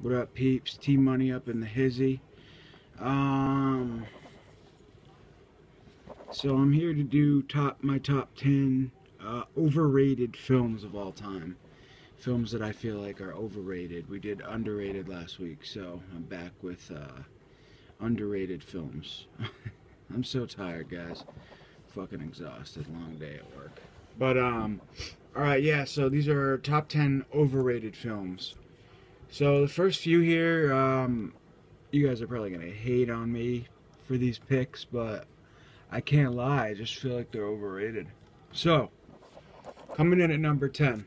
What up, peeps? T-Money up in the hizzy. Um, so I'm here to do my top 10 overrated films of all time. Films that I feel like are overrated. We did underrated last week, so I'm back with underrated films. I'm so tired, guys. Fucking exhausted. Long day at work. But alright, yeah. So these are top 10 overrated films. So the first few here, you guys are probably gonna hate on me for these picks, but I can't lie, I just feel like they're overrated. So, coming in at number 10,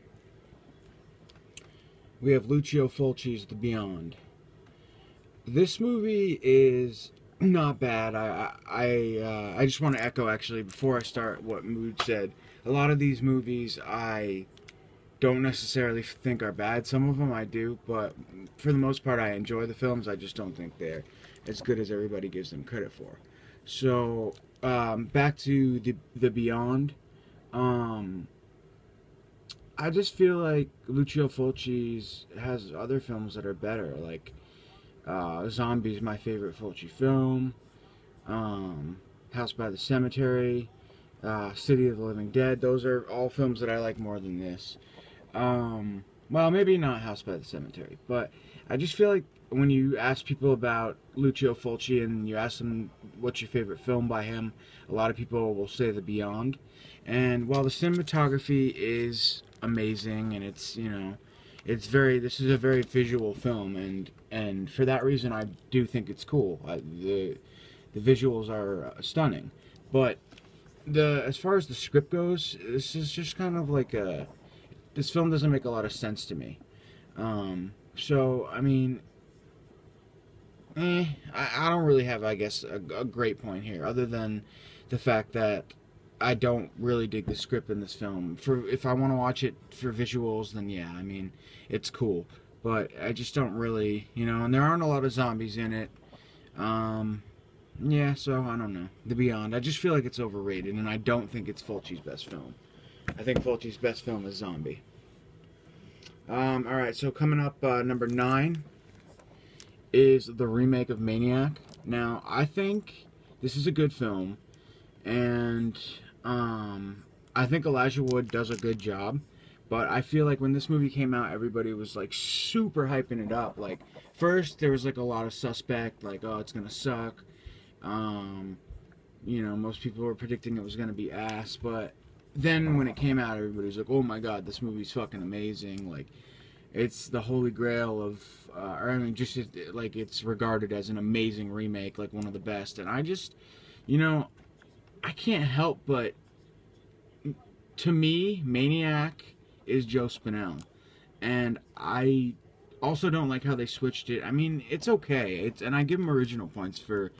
we have Lucio Fulci's The Beyond. This movie is not bad. I just want to echo, actually, before I start, what Mood said. A lot of these movies I don't necessarily think are bad. Some of them I do, but for the most part I enjoy the films. I just don't think they're as good as everybody gives them credit for. So back to the Beyond. I just feel like Lucio Fulci's has other films that are better. Like Zombie's my favorite Fulci film. House by the Cemetery, City of the Living Dead. Those are all films that I like more than this. Well, maybe not House by the Cemetery, but I just feel like when you ask people about Lucio Fulci and you ask them what's your favorite film by him, a lot of people will say The Beyond. And while the cinematography is amazing and it's, you know, this is a very visual film, and for that reason I do think it's cool. The visuals are stunning, but as far as the script goes, this is just kind of like this film doesn't make a lot of sense to me. So, I mean, I don't really have, I guess, a great point here, other than the fact that I don't really dig the script in this film. If I want to watch it for visuals, then yeah, I mean, it's cool. But I just don't really, you know, and there aren't a lot of zombies in it. Yeah, so I don't know. The Beyond, I just feel like it's overrated, and I don't think it's Fulci's best film. I think Fulci's best film is Zombie. Alright, so coming up, number 9 is the remake of Maniac. Now, I think this is a good film, and I think Elijah Wood does a good job, but I feel like when this movie came out, everybody was like super hyping it up. Like, first there was like a lot of suspect, like, oh, it's gonna suck. You know, most people were predicting it was gonna be ass, but then when it came out, everybody was like, oh my god, this movie's fucking amazing. Like, it's the holy grail of, or I mean, just like, it's regarded as an amazing remake, like one of the best. And I just, you know, I can't help but, to me, Maniac is Joe Spinell. And I also don't like how they switched it. I mean, it's okay. And I give him original points for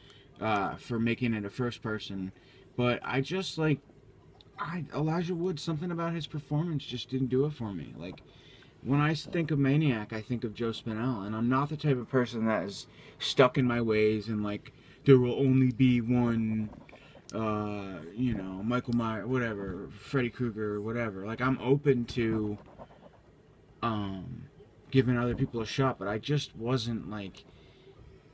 making it a first person. But I just, like, Elijah Wood, something about his performance just didn't do it for me. Like, when I think of Maniac, I think of Joe Spinell, and I'm not the type of person that is stuck in my ways and like, there will only be one, you know, Michael Myers, whatever, Freddy Krueger, whatever. Like, I'm open to giving other people a shot, but I just wasn't like,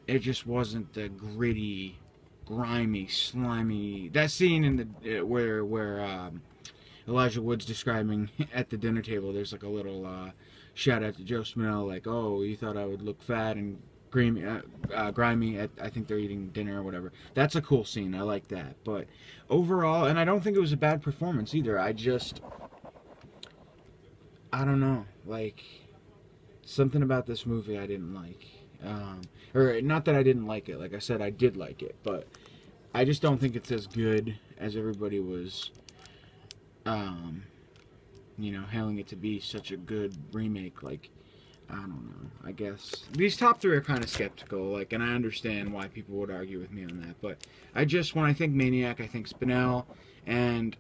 it just wasn't the gritty, grimy, slimy. That scene in the where Elijah Wood's describing at the dinner table, there's like a little shout out to Joe Spinell, like, oh, you thought I would look fat and grimy I think they're eating dinner or whatever. That's a cool scene. I like that. But overall, and I don't think it was a bad performance either. I don't know, like, something about this movie I didn't like. Or not that I didn't like it. Like I said, I did like it, but I just don't think it's as good as everybody was, you know, hailing it to be such a good remake. Like, I don't know. I guess these top 3 are kind of skeptical. Like, and I understand why people would argue with me on that. But I just, when I think Maniac, I think Spinell, and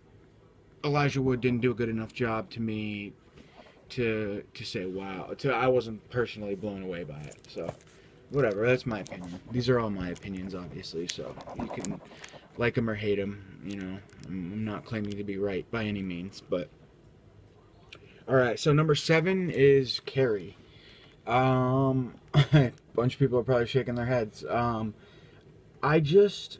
Elijah Wood didn't do a good enough job to me to say wow. I wasn't personally blown away by it. So, whatever. That's my opinion. These are all my opinions, obviously. So you can like them or hate them. You know, I'm not claiming to be right by any means. But all right. So number 7 is Carrie. A bunch of people are probably shaking their heads. I just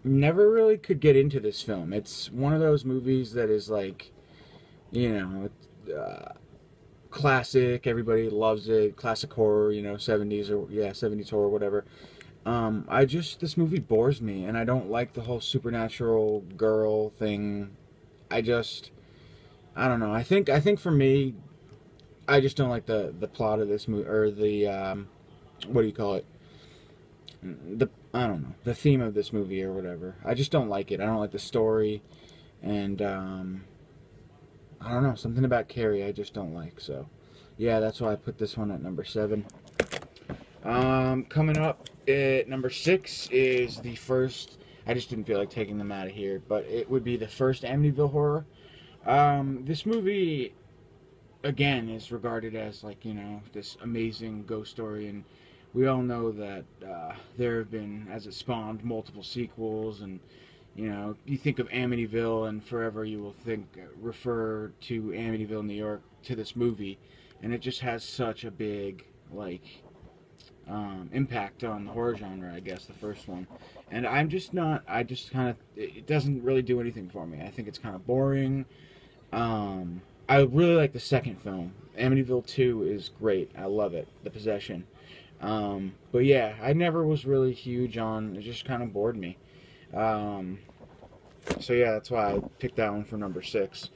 never really could get into this film. It's one of those movies that is like, you know, classic. Everybody loves it. Classic horror, 70s or 70s horror, whatever. This movie bores me, and I don't like the whole supernatural girl thing. I don't know. I think for me, I just don't like the plot of this movie, or the what do you call it? I don't know, the theme of this movie or whatever. I just don't like it. I don't like the story, and I don't know, something about Carrie I just don't like. So, yeah, that's why I put this one at number 7. Coming up at number 6 is the first. I just didn't feel like taking them out of here, but it would be the first Amityville horror. This movie, again, is regarded as like, this amazing ghost story, and we all know that there have been, as it spawned, multiple sequels, and you think of Amityville, and forever you will refer to Amityville, New York, to this movie, and it just has such a big impact on the horror genre, I guess, the first one. And I'm just not, it doesn't really do anything for me. I think it's kind of boring. I really like the second film. Amityville 2 is great. I love it. The Possession. But yeah, I never was really huge on, it just kind of bored me. So yeah, that's why I picked that one for number 6.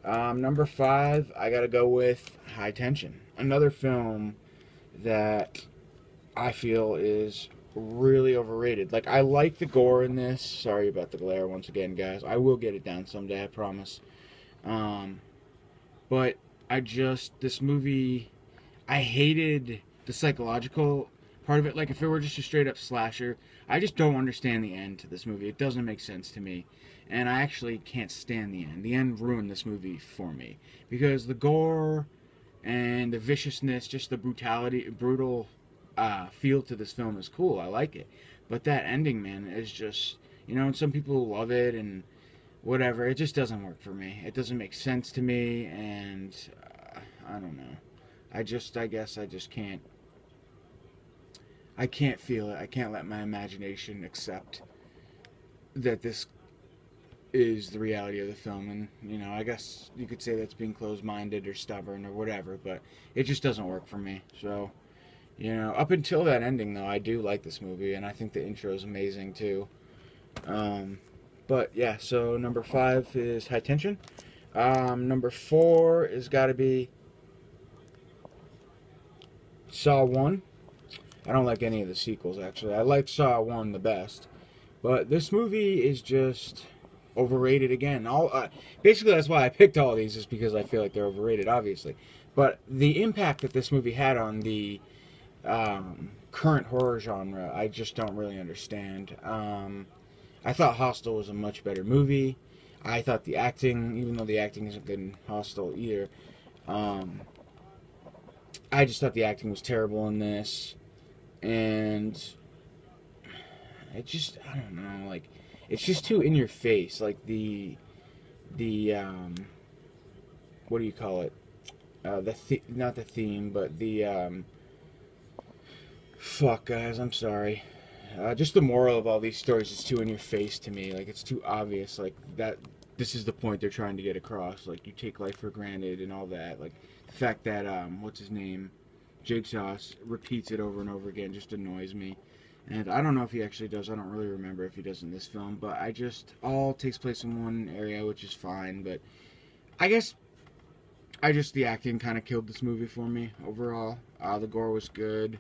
Number 5, I gotta go with High Tension. Another film that I feel is really overrated. Like, I like the gore in this. Sorry about the glare once again, guys. I will get it down someday, I promise. But this movie, I hated the psychological part of it. Like, if it were just a straight up slasher, I just don't understand the end to this movie. It doesn't make sense to me. And I actually can't stand the end. The end ruined this movie for me. Because the gore and the viciousness, just the brutal feel to this film is cool. I like it. But that ending, man, is just, and some people love it and whatever. It just doesn't work for me. It doesn't make sense to me, and I don't know. I guess I just can't. I can't feel it. I can't let my imagination accept that this is the reality of the film. And, I guess you could say that's being closed-minded or stubborn or whatever, but it just doesn't work for me. So, up until that ending, though, I do like this movie, and I think the intro is amazing, too. But, yeah, so number 5 is High Tension. Number 4 is got to be Saw 1. I don't like any of the sequels, actually. I like Saw 1 the best. But this movie is just overrated again. Basically, that's why I picked all of these, is because I feel like they're overrated, obviously. But the impact that this movie had on the current horror genre, I just don't really understand. I thought Hostel was a much better movie. I thought the acting, even though the acting isn't good in Hostel either, I just thought the acting was terrible in this. And I don't know, like, it's just too in your face. Like, the what do you call it? Not the theme, but fuck, guys, I'm sorry. Just the moral of all these stories is too in your face to me. Like, it's too obvious. Like, that this is the point they're trying to get across. Like, you take life for granted and all that. Like, the fact that, what's his name? Jigsaw repeats it over and over again just annoys me. And I don't know if he actually does. I don't really remember if he does in this film. But all takes place in one area, which is fine. But I guess the acting kind of killed this movie for me overall. The gore was good.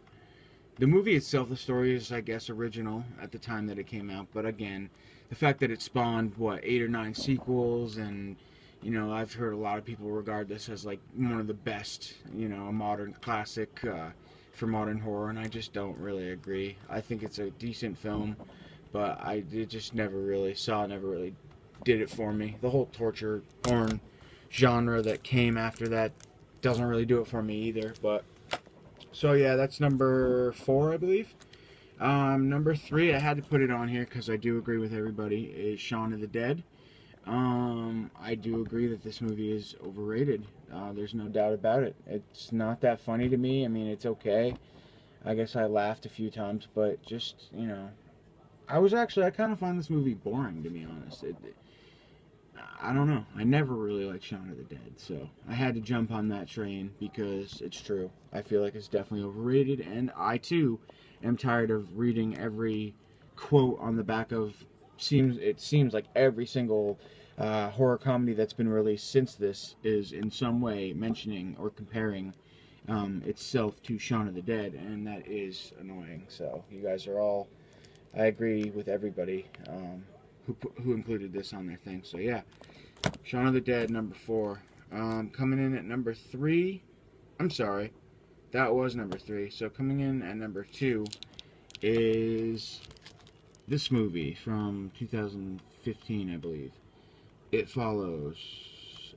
The movie itself, the story is, I guess, original at the time that it came out. But again, the fact that it spawned, 8 or 9 sequels, and, I've heard a lot of people regard this as, like, one of the best, a modern classic for modern horror, and I just don't really agree. I think it's a decent film, but it just never really did it for me. The whole torture porn genre that came after that doesn't really do it for me either, but... So yeah, that's number 4, I believe. Number 3, I had to put it on here because I do agree with everybody, is Shaun of the Dead. I do agree that this movie is overrated. There's no doubt about it. It's not that funny to me. I mean, it's okay. I guess I laughed a few times, but just, you know, I kind of find this movie boring, to be honest. I don't know. I never really liked Shaun of the Dead, so I had to jump on that train because it's true. I feel like it's definitely overrated, and I, too, am tired of reading every quote on the back of, it seems like every single horror comedy that's been released since this is in some way mentioning or comparing itself to Shaun of the Dead, and that is annoying. So you guys are all, I agree with everybody who included this on their thing. So yeah, Shaun of the Dead, number 4. Coming in at number 3, I'm sorry, that was number 3. So coming in at number 2 is this movie from 2015, I believe. It Follows.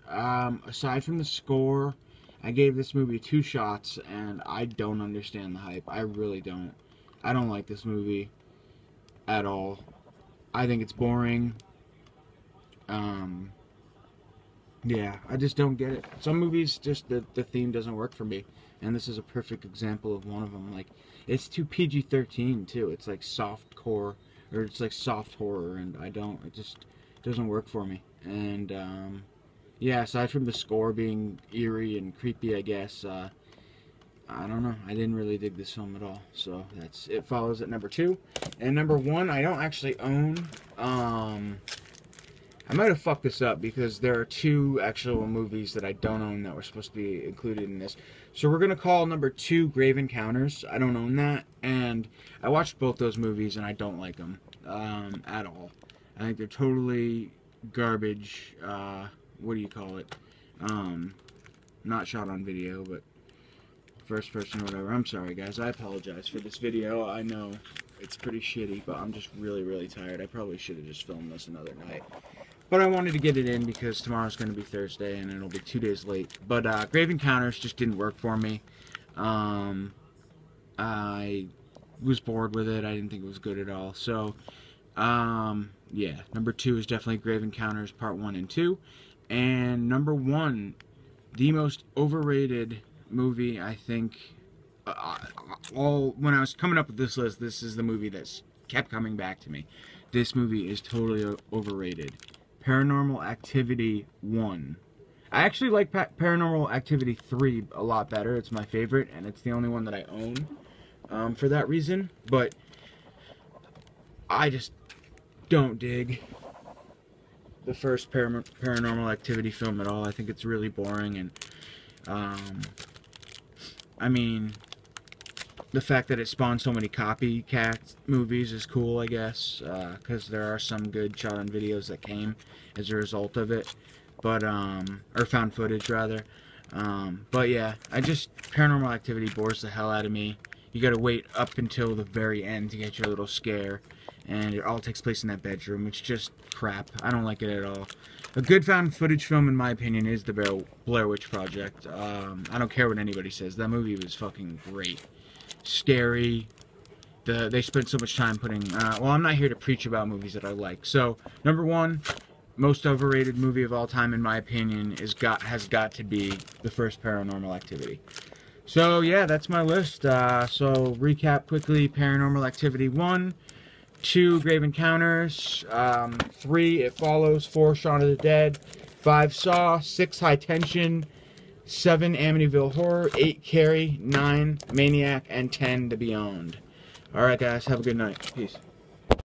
Aside from the score, I gave this movie 2 shots, and I don't understand the hype. I really don't. I don't like this movie at all. I think it's boring. Yeah, I just don't get it. Some movies, just the theme doesn't work for me, and this is a perfect example of one of them. Like, it's too PG-13 too. It's like soft core, or it's like soft horror, and it just doesn't work for me. And yeah, aside from the score being eerie and creepy, I guess, I don't know. I didn't really dig this film at all. So that's It Follows at number 2. And number 1, I don't actually own. I might have fucked this up because there are 2 actual movies that I don't own that were supposed to be included in this. So we're going to call number 2 Grave Encounters. I don't own that. And I watched both those movies and I don't like them at all. I think they're totally garbage. What do you call it? Not shot on video, but first person or whatever. I'm sorry, guys. I apologize for this video. I know it's pretty shitty, but I'm just really, really tired. I probably should have just filmed this another night. But I wanted to get it in because tomorrow's going to be Thursday and it'll be 2 days late. But Grave Encounters just didn't work for me. I was bored with it. I didn't think it was good at all. So, yeah. Number 2 is definitely Grave Encounters Part 1 and 2. And number 1, the most overrated movie, I think, when I was coming up with this list, this is the movie that's kept coming back to me. This movie is totally overrated. Paranormal Activity 1. I actually like Paranormal Activity 3 a lot better. It's my favorite, and it's the only one that I own for that reason. But I just don't dig the first Paranormal Activity film at all. I think it's really boring, and I mean, the fact that it spawned so many copycat movies is cool, I guess, because there are some good shot-on videos that came as a result of it, but, or found footage, rather. But yeah, Paranormal Activity bores the hell out of me. You gotta wait up until the very end to get your little scare, and it all takes place in that bedroom. It's just crap. I don't like it at all. A good found footage film, in my opinion, is the Blair Witch Project. I don't care what anybody says. That movie was fucking great. Scary. They spent so much time putting... well, I'm not here to preach about movies that I like. So, number 1, most overrated movie of all time, in my opinion, has got to be the first Paranormal Activity. So, yeah, that's my list. So, recap quickly. Paranormal Activity 1. 2, Grave Encounters. 3, It Follows. 4, Shaun of the Dead. 5, Saw. 6, High Tension. 7, Amityville Horror. 8, Carrie. 9, Maniac. And 10, The Beyond. Alright, guys. Have a good night. Peace.